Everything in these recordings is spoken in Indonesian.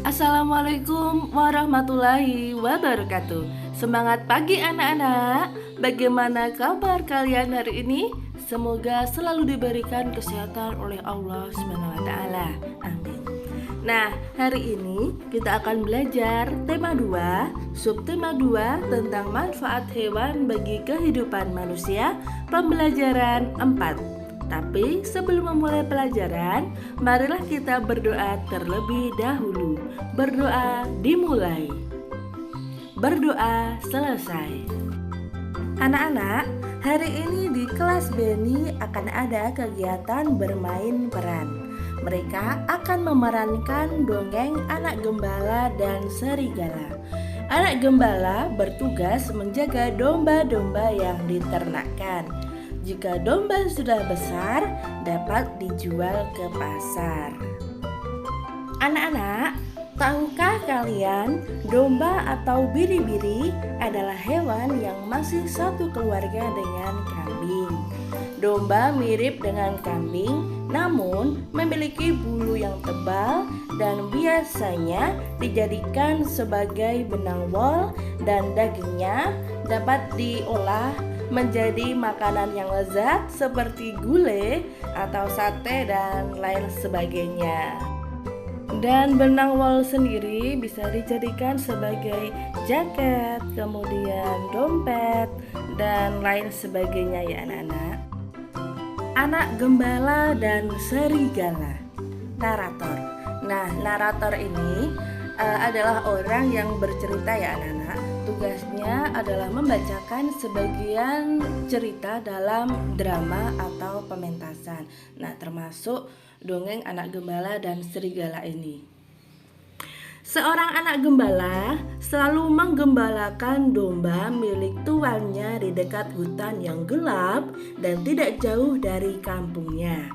Assalamualaikum warahmatullahi wabarakatuh. Semangat pagi anak-anak. Bagaimana kabar kalian hari ini? Semoga selalu diberikan kesehatan oleh Allah SWT. Amin. Nah, hari ini kita akan belajar tema 2, subtema 2 tentang manfaat hewan bagi kehidupan manusia, pembelajaran 4. Tapi sebelum memulai pelajaran, marilah kita berdoa terlebih dahulu. Berdoa dimulai. Berdoa selesai. Anak-anak, hari ini di kelas Beni akan ada kegiatan bermain peran. Mereka akan memerankan dongeng anak gembala dan serigala. Anak gembala bertugas menjaga domba-domba yang diternakkan. Jika domba sudah besar, dapat dijual ke pasar. Anak-anak, tahukah kalian domba atau biri-biri adalah hewan yang masih satu keluarga dengan kambing? Domba mirip dengan kambing, namun memiliki bulu yang tebal dan biasanya dijadikan sebagai benang wol, dan dagingnya dapat diolah menjadi makanan yang lezat seperti gulai atau sate dan lain sebagainya. Dan benang wol sendiri bisa dijadikan sebagai jaket, kemudian dompet dan lain sebagainya ya anak-anak. Anak gembala dan serigala. Narator. Nah, narator ini adalah orang yang bercerita ya anak-anak. Tugasnya adalah membacakan sebagian cerita dalam drama atau pementasan. Nah, termasuk dongeng anak gembala dan serigala ini. Seorang anak gembala selalu menggembalakan domba milik tuannya di dekat hutan yang gelap dan tidak jauh dari kampungnya.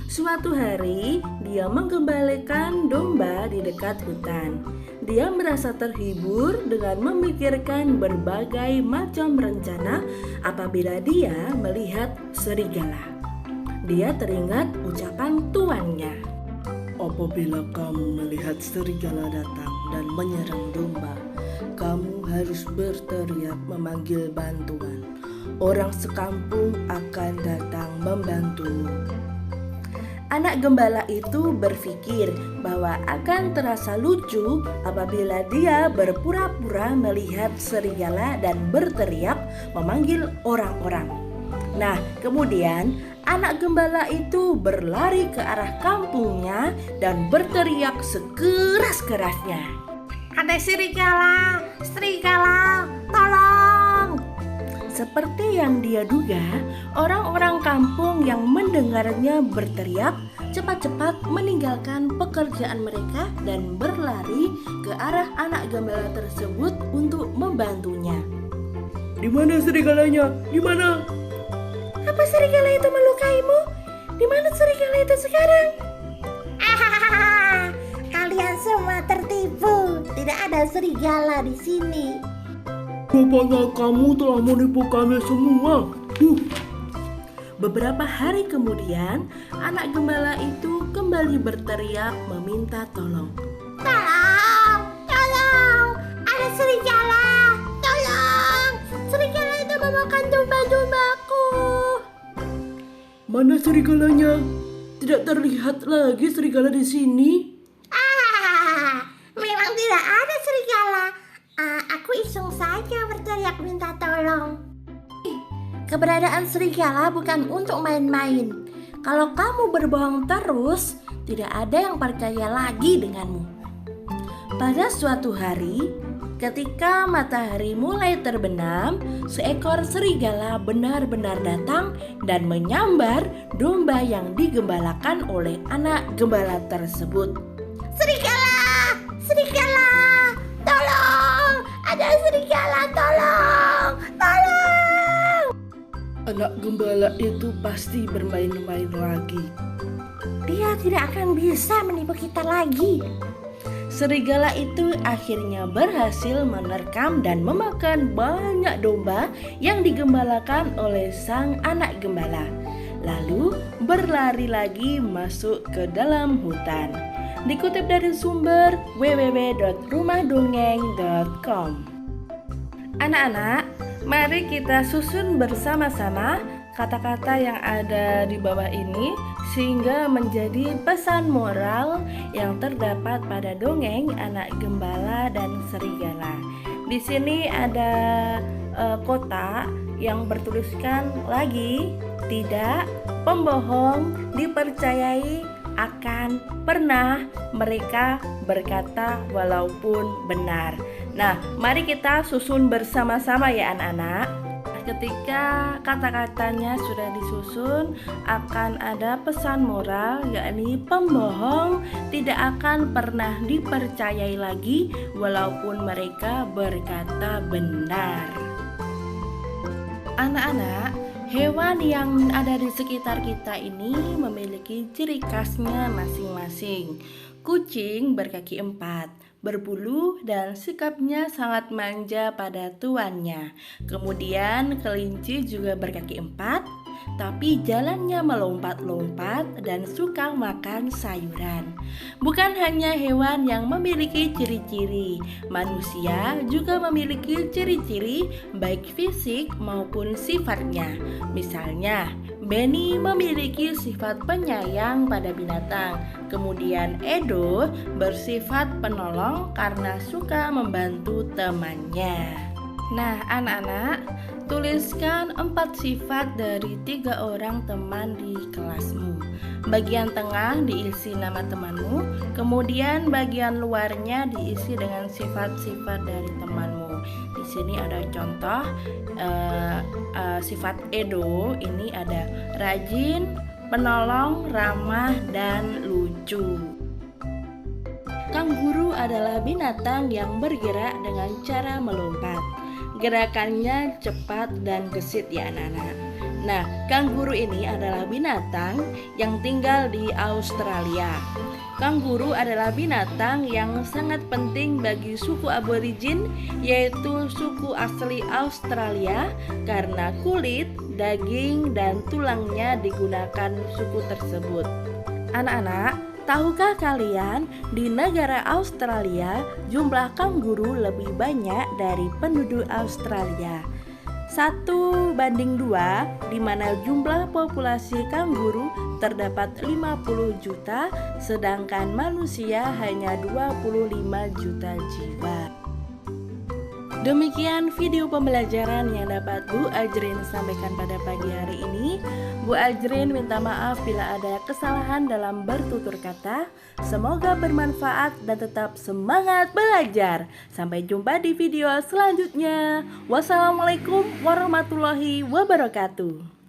Suatu hari, dia menggembalakan domba di dekat hutan. Dia merasa terhibur dengan memikirkan berbagai macam rencana apabila dia melihat serigala. Dia teringat ucapan tuannya. Apabila kamu melihat serigala datang dan menyerang domba, kamu harus berteriak memanggil bantuan. Orang sekampung akan datang membantumu. Anak gembala itu berpikir bahwa akan terasa lucu apabila dia berpura-pura melihat serigala dan berteriak memanggil orang-orang. Nah, kemudian anak gembala itu berlari ke arah kampungnya dan berteriak sekeras-kerasnya. Ada serigala, serigala, tolong! Seperti yang dia duga, orang-orang kampung yang mendengarnya berteriak cepat-cepat meninggalkan pekerjaan mereka dan berlari ke arah anak gembala tersebut untuk membantunya. Di mana serigalanya? Di mana? Apa serigala itu melukaimu? Di mana serigala itu sekarang? Kalian semua tertipu. Tidak ada serigala di sini. Rupanya kamu telah menipu kami semua. Beberapa hari kemudian, anak gembala itu kembali berteriak meminta tolong. Tolong, tolong, ada serigala. Tolong, serigala itu memakan domba-dombaku. Mana serigalanya? Tidak terlihat lagi serigala di sini. Memang tidak ada serigala. Aku iseng saja berteriak minta tolong. Keberadaan serigala bukan untuk main-main. Kalau kamu berbohong terus, tidak ada yang percaya lagi denganmu. Pada suatu hari, ketika matahari mulai terbenam, seekor serigala benar-benar datang dan menyambar domba yang digembalakan oleh anak gembala tersebut. Serigala, serigala, tolong, ada serigala, tolong, tolong. Anak gembala itu pasti bermain-main lagi. Dia tidak akan bisa menipu kita lagi. Serigala itu akhirnya berhasil menerkam dan memakan banyak domba yang digembalakan oleh sang anak gembala. Lalu berlari lagi masuk ke dalam hutan. Dikutip dari sumber www.rumahdongeng.com. Anak-anak, mari kita susun bersama-sama kata-kata yang ada di bawah ini sehingga menjadi pesan moral yang terdapat pada dongeng Anak Gembala dan Serigala. Di sini ada kotak yang bertuliskan lagi, tidak, pembohong dipercayai akan pernah mereka berkata walaupun benar. Nah, mari kita susun bersama-sama ya anak-anak. Ketika kata-katanya sudah disusun, akan ada pesan moral, yakni pembohong tidak akan pernah dipercayai lagi walaupun mereka berkata benar. Anak-anak, hewan yang ada di sekitar kita ini memiliki ciri khasnya masing-masing. Kucing berkaki 4, berbulu dan sikapnya sangat manja pada tuannya. Kemudian kelinci juga berkaki 4, tapi jalannya melompat-lompat dan suka makan sayuran. Bukan hanya hewan yang memiliki ciri-ciri, manusia juga memiliki ciri-ciri baik fisik maupun sifatnya. Misalnya, Benny memiliki sifat penyayang pada binatang. Kemudian Edo bersifat penolong karena suka membantu temannya. Nah, anak-anak, tuliskan 4 sifat dari 3 orang teman di kelasmu. Bagian tengah diisi nama temanmu, kemudian bagian luarnya diisi dengan sifat-sifat dari temanmu. Di sini ada contoh sifat Edo, ini ada rajin, penolong, ramah, dan lucu. Kanguru adalah binatang yang bergerak dengan cara melompat. Gerakannya cepat dan gesit ya anak-anak. Nah, kanguru ini adalah binatang yang tinggal di Australia. Kanguru adalah binatang yang sangat penting bagi suku aborigin, yaitu suku asli Australia, karena kulit, daging, dan tulangnya digunakan suku tersebut. Anak-anak, tahukah kalian di negara Australia jumlah kanguru lebih banyak dari penduduk Australia? 1 banding 2, di mana jumlah populasi kanguru terdapat 50 juta, sedangkan manusia hanya 25 juta jiwa. Demikian video pembelajaran yang dapat Bu Ajrin sampaikan pada pagi hari ini. Bu Ajrin minta maaf bila ada kesalahan dalam bertutur kata. Semoga bermanfaat dan tetap semangat belajar. Sampai jumpa di video selanjutnya. Wassalamualaikum warahmatullahi wabarakatuh.